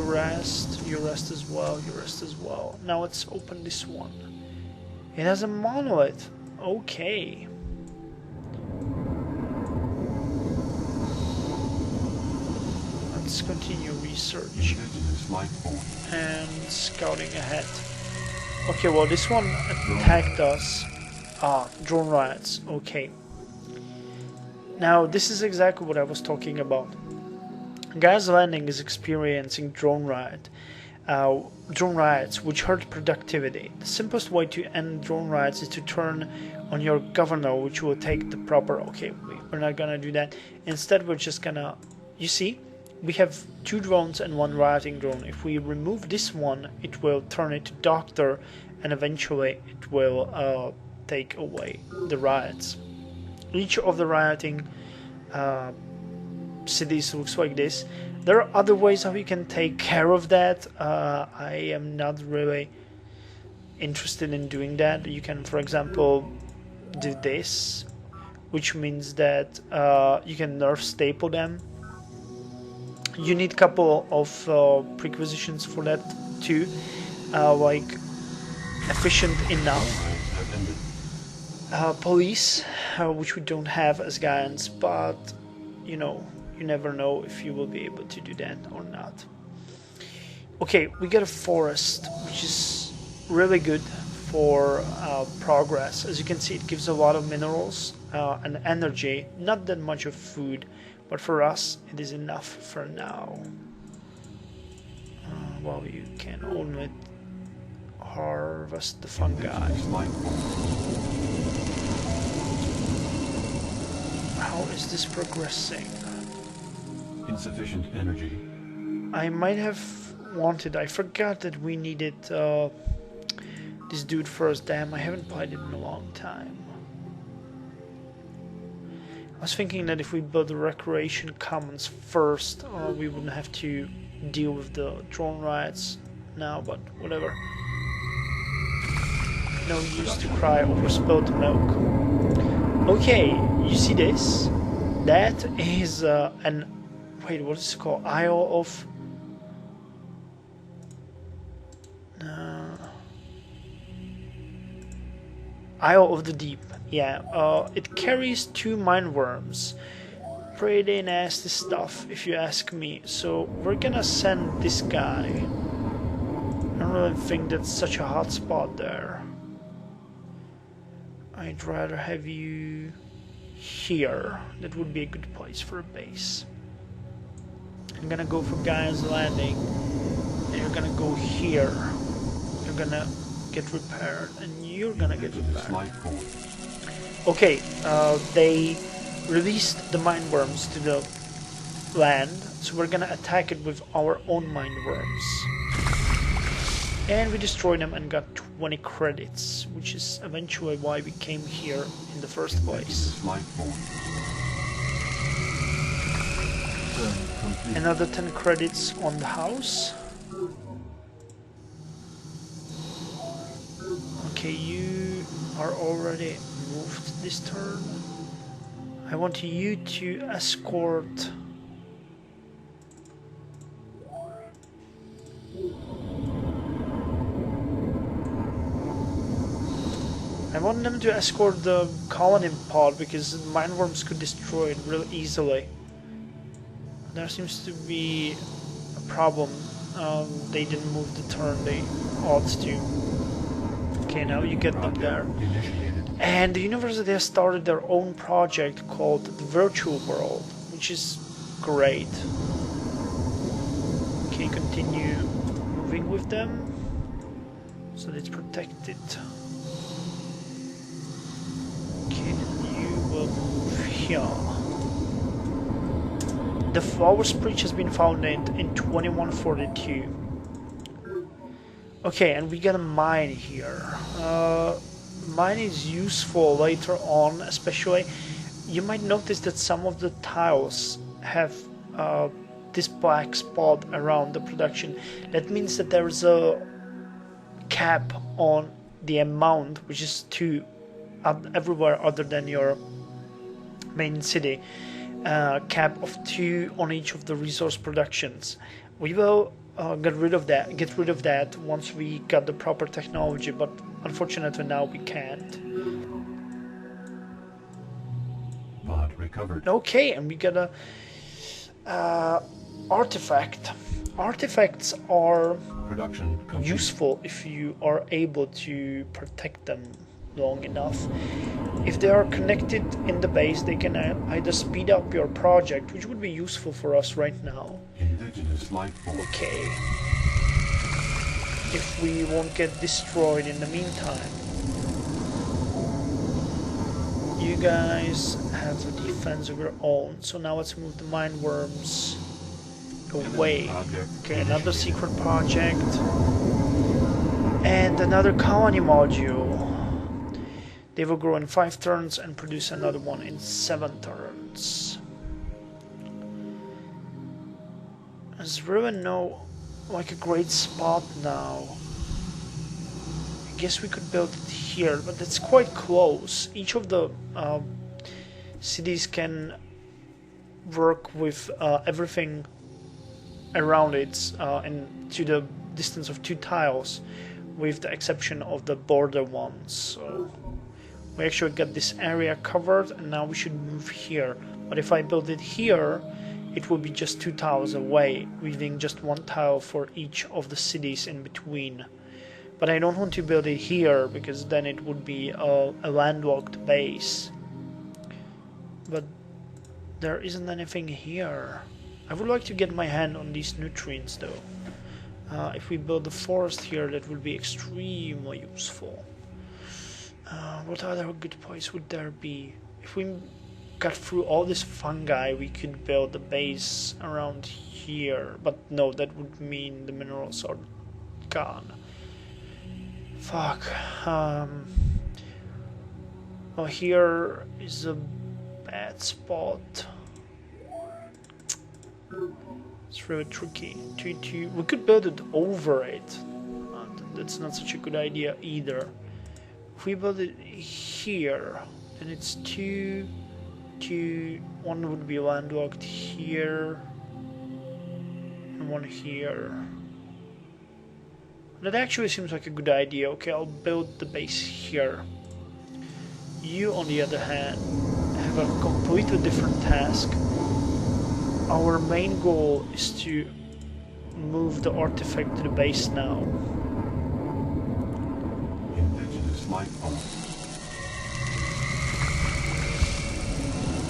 rest, you rest as well, you rest as well. Now let's open this one. It has a monolith. Okay. Let's continue research and scouting ahead. Okay, well this one attacked us. Ah, drone riots. Okay. Now this is exactly what I was talking about. Guy's Landing is experiencing drone riots which hurt productivity. The simplest way to end drone riots is to turn on your governor, which will take the proper... Okay, we're not gonna do that. Instead, we're just gonna... You see, we have 2 drones and 1 rioting drone. If we remove this one, it will turn it to doctor, and eventually it will take away the riots. Each of the rioting cities looks like this. There are other ways how you can take care of that. I am not really interested in doing that. You can, for example, do this, which means that you can nerf staple them. You need a couple of prerequisitions for that too, like efficient enough police, which we don't have as Gaians, but you know, you never know if you will be able to do that or not. Okay, we got a forest, which is really good for progress. As you can see, it gives a lot of minerals and energy, not that much of food, but for us it is enough for now. Well, you can only harvest the fungi. How is this progressing? Insufficient energy. I might have wanted... I forgot that we needed this dude first. Damn, I haven't played it in a long time. I was thinking that if we build the recreation commons first, we wouldn't have to deal with the drone riots now, but whatever. No use to cry over spilled milk. Okay, you see this? That is an... Wait, what is it called? Isle of... Isle of the Deep. Yeah, it carries 2 mine worms. Pretty nasty stuff, if you ask me. So we're gonna send this guy. I don't really think that's such a hot spot there. I'd rather have you here. That would be a good place for a base. I'm gonna go for Guy's Landing, and you're gonna go here. You're gonna get repaired, and you're gonna get repaired. Okay, they released the mine worms to the land, so we're gonna attack it with our own mine worms. And we destroyed them and got 20 credits, which is eventually why we came here in the first place. Another 10 credits on the house. Okay, you are already moved this turn. I want you to escort... I want them to escort the colony pod because mine worms could destroy it real easily. There seems to be a problem. They didn't move the turn they ought to. Okay, now you get them there. And the university has started their own project called the Virtual World, which is great. Okay, continue moving with them so that it's protected. Okay, you will move here. The Flowers Breach has been founded in 2142. Okay, and we got a mine here. Mine is useful later on, especially. You might notice that some of the tiles have this black spot around the production. That means that there's a cap on the amount, which is 2 everywhere other than your main city. Cap of 2 on each of the resource productions. We will get rid of that once we got the proper technology, but unfortunately now we can't. Pod recovered. Okay, and we got a artifact. Artifacts are Production complete. useful if you are able to protect them long enough. If they are connected in the base, they can either speed up your project, which would be useful for us right now. Indigenous life form. Okay. If we won't get destroyed in the meantime. You guys have a defense of your own, so now let's move the mine worms away. Okay, another secret project. And another colony module. They will grow in 5 turns and produce another one in 7 turns. There's really no, like, a great spot now. I guess we could build it here, but it's quite close. Each of the cities can work with everything around it and to the distance of 2 tiles, with the exception of the border ones. So we actually got this area covered, and now we should move here. But if I build it here, it will be just 2 tiles away, leaving just 1 tile for each of the cities in between. But I don't want to build it here, because then it would be a landlocked base. But there isn't anything here. I would like to get my hand on these nutrients though. If we build a forest here, that would be extremely useful. What other good place would there be? If we got through all this fungi, we could build a base around here. But no, that would mean the minerals are gone. Fuck. Well, here is a bad spot. It's really tricky. We could build it over it. That's not such a good idea either. If we build it here, then it's 2, 2, 1 would be landlocked here, and 1 here. That actually seems like a good idea. Okay, I'll build the base here. You, on the other hand, have a completely different task. Our main goal is to move the artifact to the base now. Indigenous life form.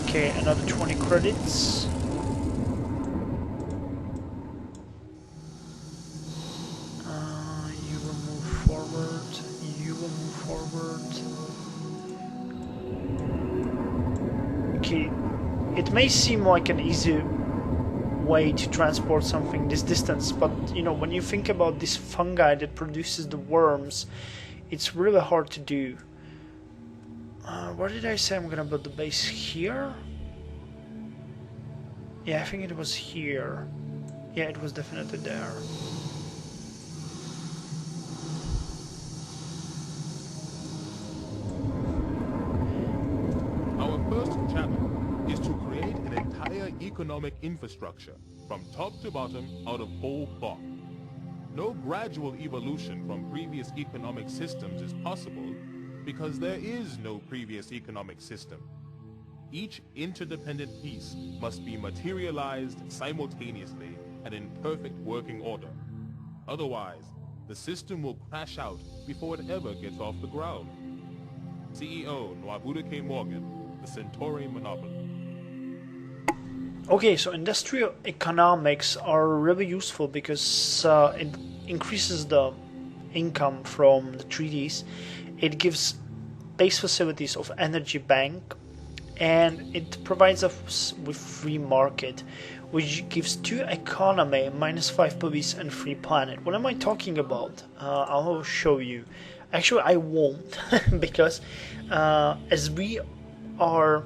Okay, another 20 credits. You will move forward. You will move forward. Okay, it may seem like an easy way to transport something this distance, but you know, when you think about this fungi that produces the worms, it's really hard to do. Where did I say I'm gonna build the base? Here? Yeah, I think it was here. Yeah, it was definitely there. Our first challenge is to create an entire economic infrastructure from top to bottom out of whole cloth. No gradual evolution from previous economic systems is possible because there is no previous economic system. Each interdependent piece must be materialized simultaneously and in perfect working order. Otherwise, the system will crash out before it ever gets off the ground. CEO Nwabuduke Morgan, the Centauri Monopoly. Okay, so industrial economics are really useful because it increases the income from the treaties. It gives base facilities of energy bank, and it provides us with free market, which gives 2 economy, -5 police, and free planet. What am I talking about? I'll show you. Actually, I won't, because as we are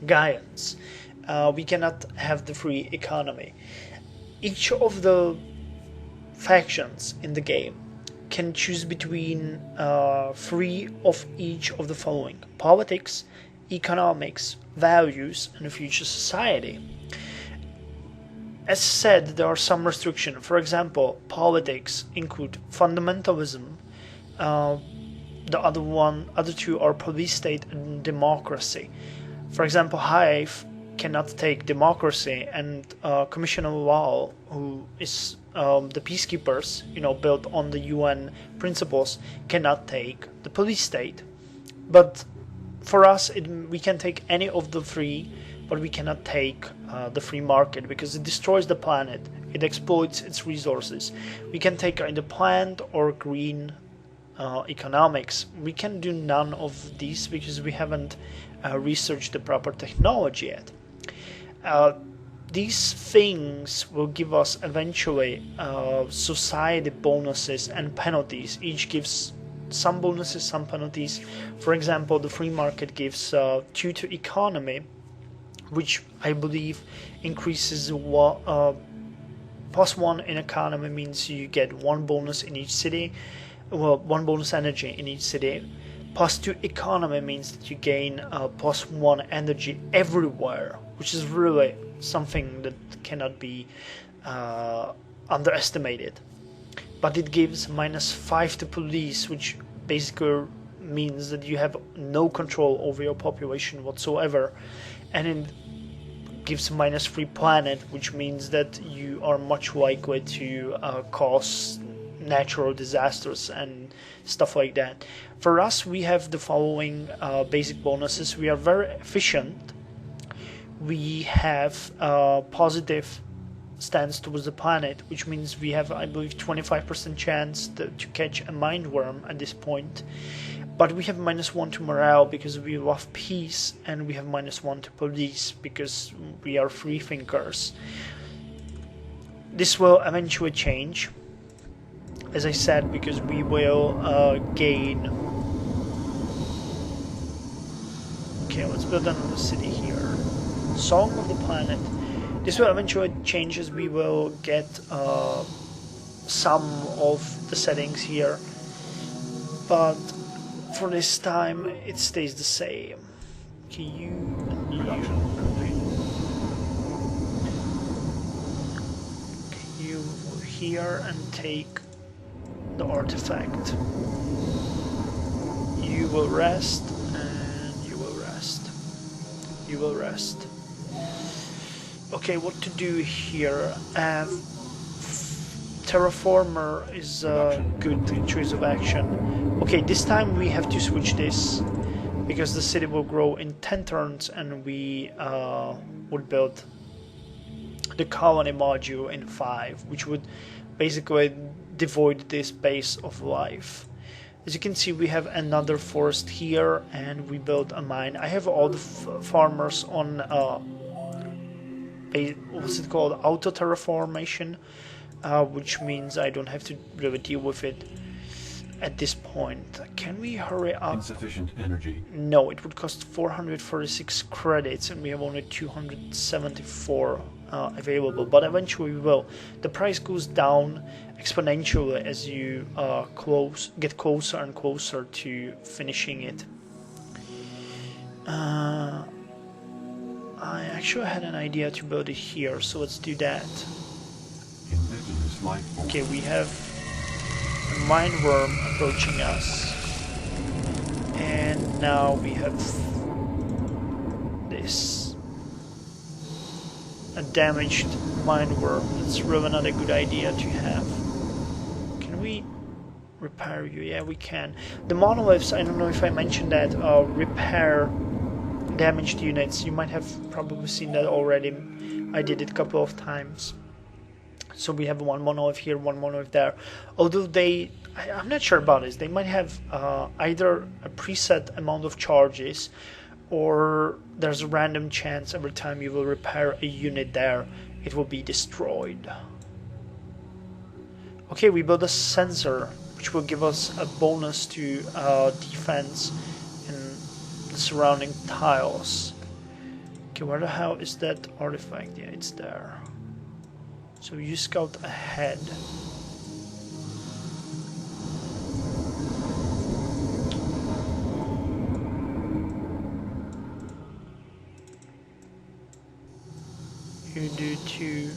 Gaians, we cannot have the free economy. Each of the factions in the game can choose between 3 of each of the following: politics, economics, values, and a future society. as said, there are some restrictions. For example, politics include fundamentalism. The other two are police state and democracy. For example, Hive cannot take democracy, and Commissioner Wall, who is the peacekeepers, built on the UN principles, cannot take the police state. But for us, we can take any of the three, but we cannot take the free market because it destroys the planet. It exploits its resources. We can take either plant or green economics. We can do none of these because we haven't researched the proper technology yet. These things will give us eventually society bonuses and penalties. Each gives some bonuses, some penalties. For example, the free market gives 2 to economy, which I believe increases +1 in economy means you get 1 bonus in each city, well, 1 bonus energy in each city. +2 economy means that you gain +1 energy everywhere, which is really something that cannot be underestimated. But it gives -5 to police, which basically means that you have no control over your population whatsoever, and it gives -3 planet, which means that you are much likely to cause natural disasters and stuff like that. For us, we have the following basic bonuses. We are very efficient. We have positive stance towards the planet, which means we have, I believe, 25% chance to catch a mind worm at this point. But we have -1 to morale because we love peace, and we have -1 to police because we are free thinkers. This will eventually change, as I said, because we will gain. Okay, let's build another city here. Song of the Planet. This will eventually change as we will get some of the settings here, but for this time it stays the same. Okay, you and you. Okay, you will here and take the artifact. You will rest, and you will rest. You will rest. Okay, what to do here? Terraformer is a good choice of action. Okay, this time we have to switch this because the city will grow in 10 turns, and we would build the colony module in 5, which would basically devoid this base of life. As you can see, we have another forest here, and we built a mine. I have all the farmers on what's it called, auto terraformation, which means I don't have to really deal with it at this point. Can we hurry up? Insufficient energy. No, it would cost 436 credits, and we have only 274 available, but eventually we will. The price goes down exponentially as you get closer and closer to finishing it. I actually had an idea to build it here, so let's do that. Indigenous life form. Okay, we have a mindworm approaching us, and now we have this, a damaged mindworm. That's really not a good idea to have. Can we repair you? Yeah, we can. The monoliths, I don't know if I mentioned that, repair damaged units. You might have probably seen that already. I did it a couple of times. So we have 1 monolith here, 1 monolith there. Although I'm not sure about this. They might have either a preset amount of charges, or there's a random chance every time you will repair a unit there, it will be destroyed. Okay, we built a sensor, which will give us a bonus to defense in the surrounding tiles. Okay, where the hell is that artifact? Yeah, it's there. So you scout ahead. You do too.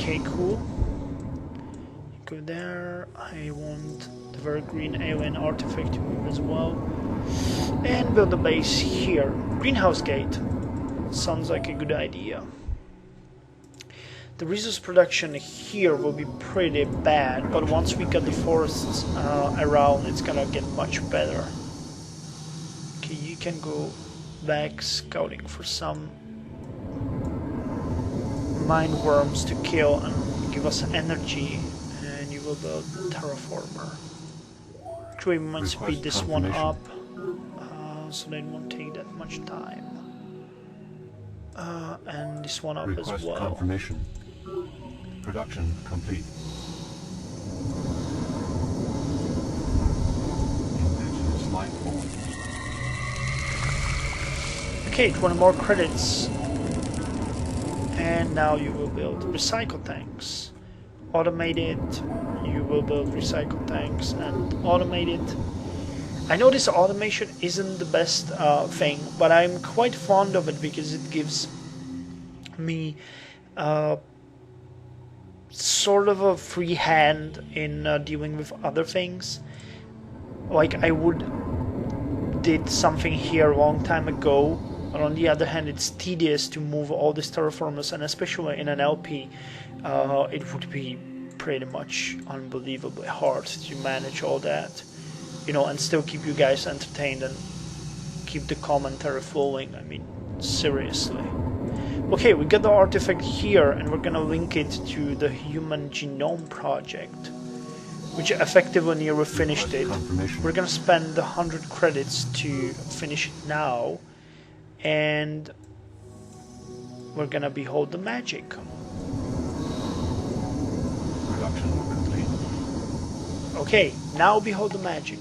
Okay, cool. Go there. I want the very green alien artifact to move as well. And build a base here. Greenhouse gate. Sounds like a good idea. The resource production here will be pretty bad, but once we get the forests around, it's gonna get much better. Okay, you can go back scouting for some mine worms to kill and give us energy, and you will build a terraformer. Actually, we might speed this one up, so that it won't take that much time. And this one up as well. Confirmation. Production complete. Indigenous life form. Okay, 20 more credits. And now you will build recycle tanks. Automated, you will build recycle tanks and automated. I know this automation isn't the best thing, but I'm quite fond of it because it gives me sort of a free hand in dealing with other things. Like I did something here a long time ago, but on the other hand it's tedious to move all these terraformers, and especially in an LP it would be pretty much unbelievably hard to manage all that, you know, and still keep you guys entertained and keep the commentary flowing. I mean, seriously. Okay, we got the artifact here, and we're gonna link it to the Human Genome Project, which effectively nearly finished it. We're gonna spend 100 credits to finish it now, and we're gonna behold the magic. Production complete. Okay, now behold the magic.